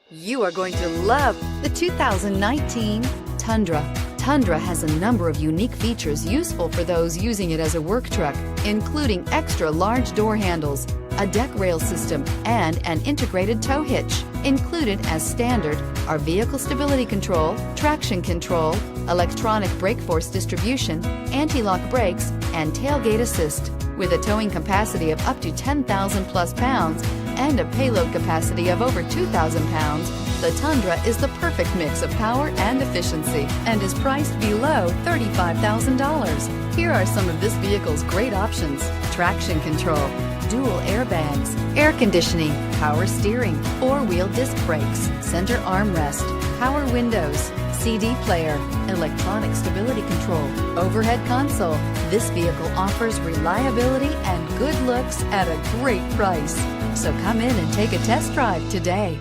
You are going to love the 2019 Tundra. Tundra has a number of unique features useful for those using it as a work truck, including extra large door handles, a deck rail system, and an integrated tow hitch. Included as standard are vehicle stability control, traction control, electronic brake force distribution, anti-lock brakes, and tailgate assist. With a towing capacity of up to 10,000 plus pounds and a payload capacity of over 2,000 pounds, the Tundra is the perfect mix of power and efficiency and is priced below $35,000. Here are some of this vehicle's great options: traction control, dual airbags, air conditioning, power steering, four-wheel disc brakes, center armrest, power windows, CD player, electronic stability control, overhead console. This vehicle offers reliability and good looks at a great price. So come in and take a test drive today.